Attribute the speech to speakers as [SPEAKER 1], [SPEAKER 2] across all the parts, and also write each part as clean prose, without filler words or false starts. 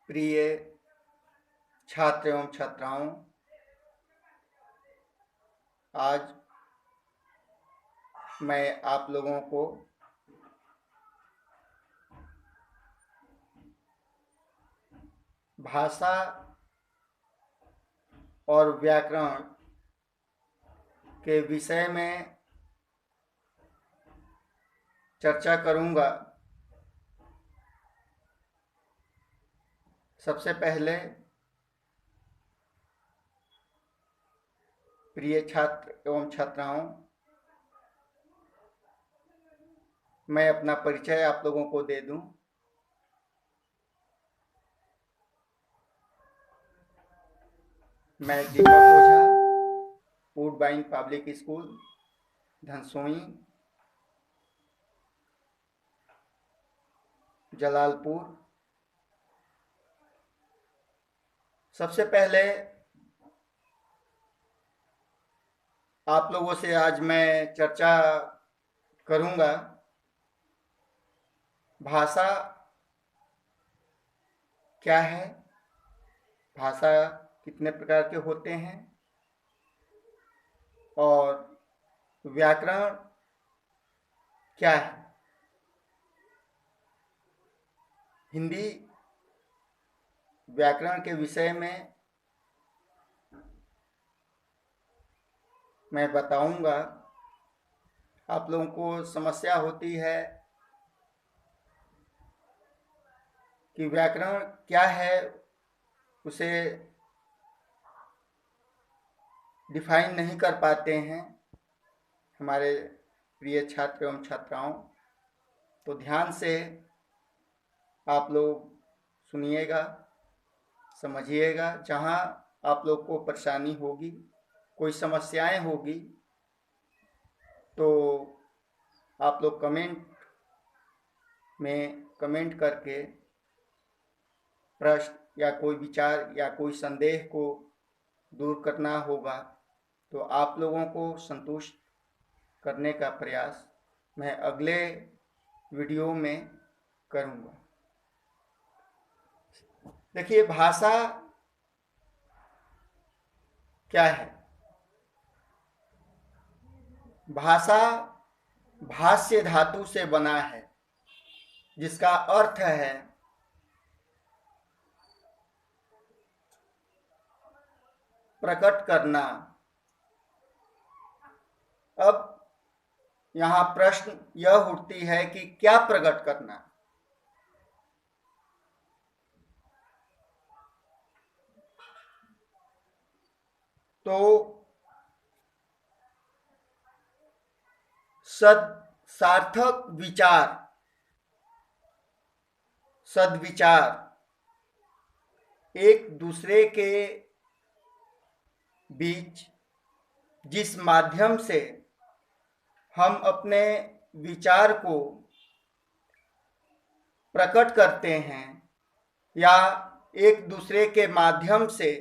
[SPEAKER 1] प्रिय छात्र एवं छात्राओं, आज मैं आप लोगों को भाषा और व्याकरण के विषय में चर्चा करूंगा। सबसे पहले प्रिय छात्र एवं छात्राओं, मैं अपना परिचय आप लोगों को दे दूं। मैं दीपक ओझा, वुडबाइन पब्लिक स्कूल, धनसोई, जलालपुर। सबसे पहले आप लोगों से आज मैं चर्चा करूंगा भाषा क्या है, भाषा कितने प्रकार के होते हैं और व्याकरण क्या है। हिंदी व्याकरण के विषय में मैं बताऊंगा। आप लोगों को समस्या होती है कि व्याकरण क्या है, उसे डिफाइन नहीं कर पाते हैं हमारे प्रिय छात्र एवं छात्राओं। तो ध्यान से आप लोग सुनिएगा, समझिएगा। जहाँ आप लोग को परेशानी होगी, कोई समस्याएं होगी, तो आप लोग कमेंट में कमेंट करके प्रश्न या कोई विचार या कोई संदेह को दूर करना होगा। तो आप लोगों को संतुष्ट करने का प्रयास मैं अगले वीडियो में करूँगा। देखिए, भाषा क्या है। भाषा भाष्य धातु से बना है, जिसका अर्थ है प्रकट करना। अब यहाँ प्रश्न यह उठती है कि क्या प्रकट करना। तो सार्थक विचार, सद्विचार, एक दूसरे के बीच जिस माध्यम से हम अपने विचार को प्रकट करते हैं या एक दूसरे के माध्यम से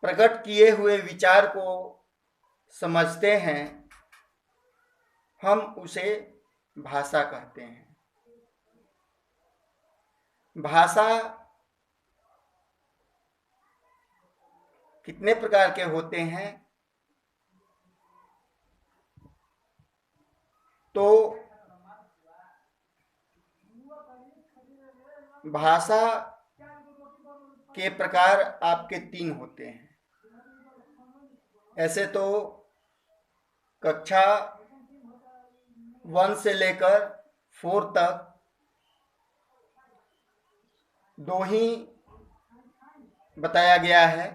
[SPEAKER 1] प्रकट किए हुए विचार को समझते हैं, हम उसे भाषा कहते हैं। भाषा कितने प्रकार के होते हैं? तो भाषा के प्रकार आपके 3 होते हैं। ऐसे तो कक्षा 1 से लेकर 4 तक 2 ही बताया गया है,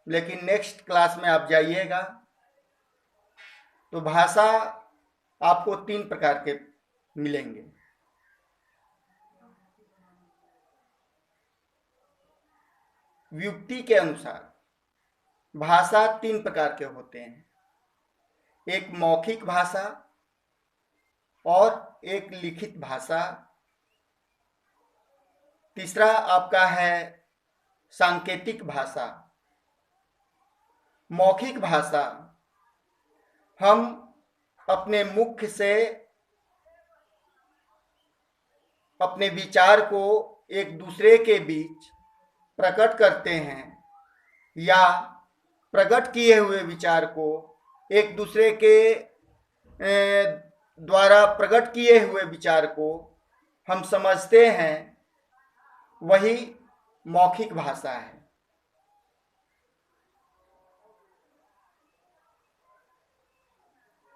[SPEAKER 1] लेकिन नेक्स्ट क्लास में आप जाइएगा तो भाषा आपको 3 प्रकार के मिलेंगे। व्युक्ति के अनुसार भाषा 3 प्रकार के होते हैं। एक मौखिक भाषा और एक लिखित भाषा, तीसरा आपका है सांकेतिक भाषा। मौखिक भाषा हम अपने मुख से अपने विचार को एक दूसरे के बीच प्रकट करते हैं या प्रकट किए हुए विचार को एक दूसरे के द्वारा प्रकट किए हुए विचार को हम समझते हैं, वही मौखिक भाषा है।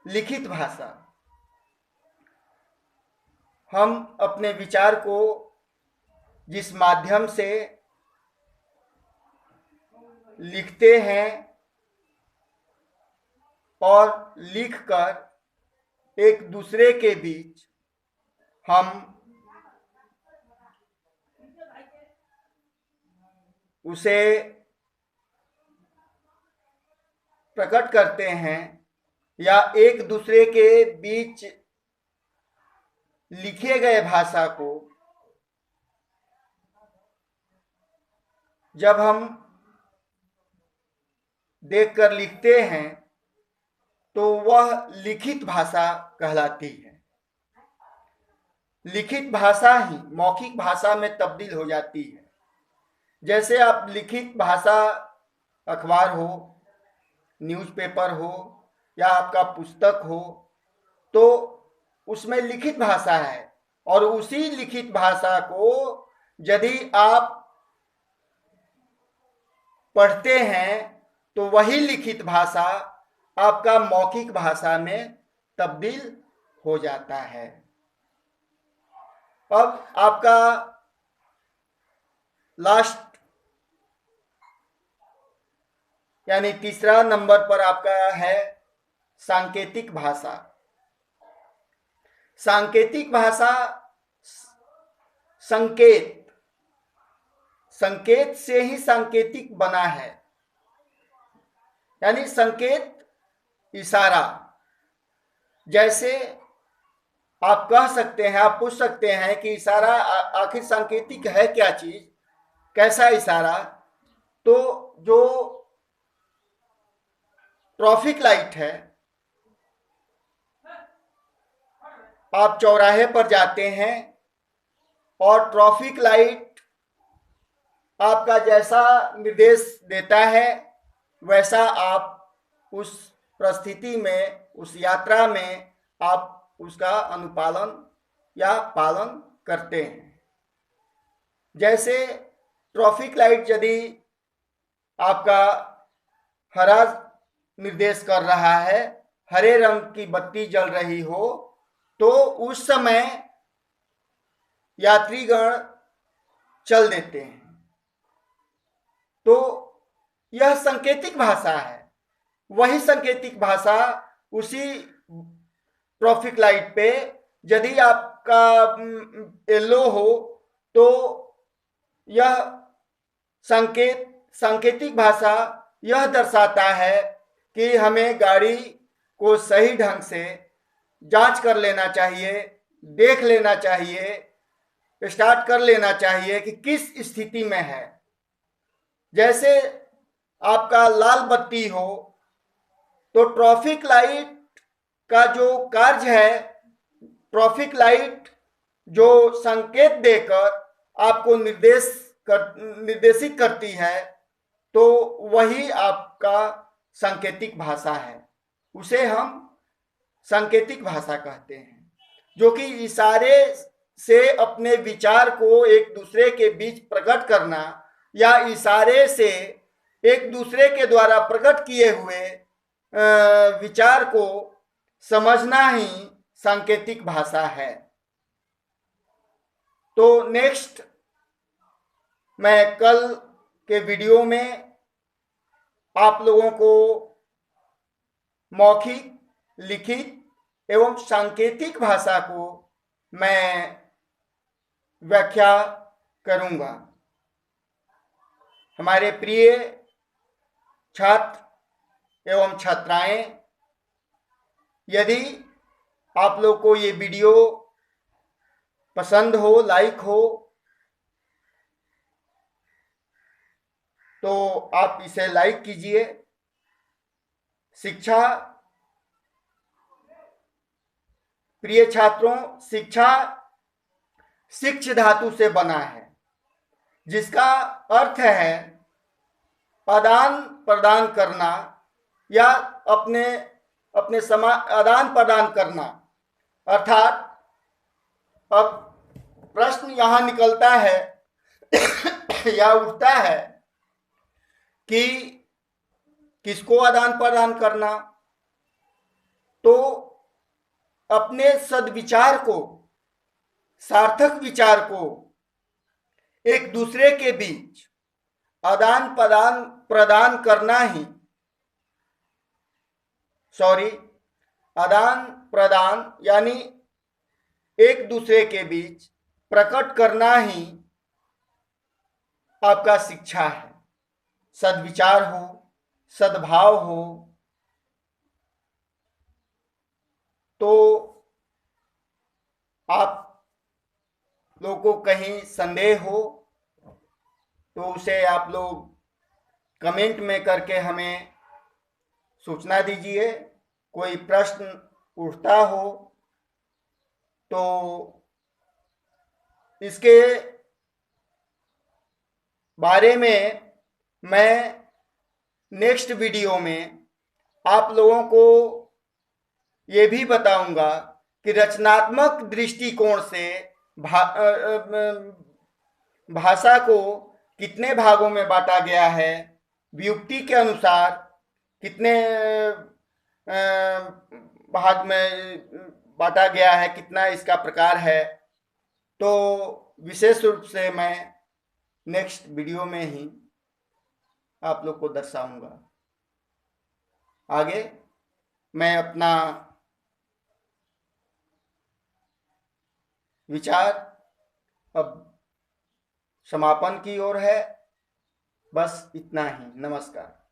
[SPEAKER 1] लिखित भाषा, हम अपने विचार को जिस माध्यम से लिखते हैं और लिखकर एक दूसरे के बीच हम उसे प्रकट करते हैं या एक दूसरे के बीच लिखे गए भाषा को जब हम देखकर लिखते हैं तो वह लिखित भाषा कहलाती है। लिखित भाषा ही मौखिक भाषा में तब्दील हो जाती है। जैसे आप लिखित भाषा अखबार हो, न्यूज़पेपर हो या आपका पुस्तक हो, तो उसमें लिखित भाषा है और उसी लिखित भाषा को यदि आप पढ़ते हैं तो वही लिखित भाषा आपका मौखिक भाषा में तब्दील हो जाता है। अब आपका लास्ट यानी तीसरा नंबर पर आपका है सांकेतिक भाषा। सांकेतिक भाषा संकेत से ही सांकेतिक बना है, यानी संकेत इशारा। जैसे आप कह सकते हैं, आप पूछ सकते हैं कि इशारा आखिर सांकेतिक है क्या चीज, कैसा इशारा? तो जो ट्रैफिक लाइट है, आप चौराहे पर जाते हैं और ट्रैफिक लाइट आपका जैसा निर्देश देता है वैसा आप उस परिस्थिति में, उस यात्रा में आप उसका अनुपालन या पालन करते हैं। जैसे ट्रैफिक लाइट यदि आपका हरा निर्देश कर रहा है, हरे रंग की बत्ती जल रही हो, तो उस समय यात्रीगण चल देते हैं। तो यह सांकेतिक भाषा है। वही सांकेतिक भाषा उसी ट्रैफिक लाइट पे यदि आपका येलो हो तो यह सांकेतिक भाषा यह दर्शाता है कि हमें गाड़ी को सही ढंग से जांच कर लेना चाहिए, देख लेना चाहिए, स्टार्ट कर लेना चाहिए कि किस स्थिति में है। जैसे आपका लाल बत्ती हो तो ट्रैफिक लाइट का जो कार्य है, ट्रैफिक लाइट जो संकेत देकर आपको निर्देशित करती है, तो वही आपका सांकेतिक भाषा है। उसे हम सांकेतिक भाषा कहते हैं, जो कि इशारे से अपने विचार को एक दूसरे के बीच प्रकट करना या इशारे से एक दूसरे के द्वारा प्रकट किए हुए विचार को समझना ही सांकेतिक भाषा है। तो नेक्स्ट मैं कल के वीडियो में आप लोगों को मौखिक, लिखित एवं सांकेतिक भाषा को मैं व्याख्या करूंगा। हमारे प्रिय छात्र एवं छात्राएं, यदि आप लोग को ये वीडियो पसंद हो, लाइक हो, तो आप इसे लाइक कीजिए। शिक्षा, प्रिय छात्रों, शिक्षा शिक्ष धातु से बना है। जिसका अर्थ है आदान प्रदान करना या अपने अपने आदान प्रदान करना। अर्थात अब प्रश्न यहां निकलता है या उठता है कि किसको आदान प्रदान करना? तो अपने सद्विचार को, सार्थक विचार को एक दूसरे के बीच आदान प्रदान करना ही, आदान प्रदान यानी एक दूसरे के बीच प्रकट करना ही आपका शिक्षा है। सद्विचार हो, सद्भाव हो, तो आप लोगों को कहीं संदेह हो तो उसे आप लोग कमेंट में करके हमें सूचना दीजिए। कोई प्रश्न उठता हो तो इसके बारे में मैं नेक्स्ट वीडियो में आप लोगों को ये भी बताऊंगा कि रचनात्मक दृष्टिकोण से भाषा को कितने भागों में बांटा गया है, व्युक्ति के अनुसार कितने भाग में बांटा गया है, कितना इसका प्रकार है। तो विशेष रूप से मैं नेक्स्ट वीडियो में ही आप लोग को दर्शाऊंगा। आगे मैं अपना विचार अब समापन की ओर है। बस इतना ही। नमस्कार।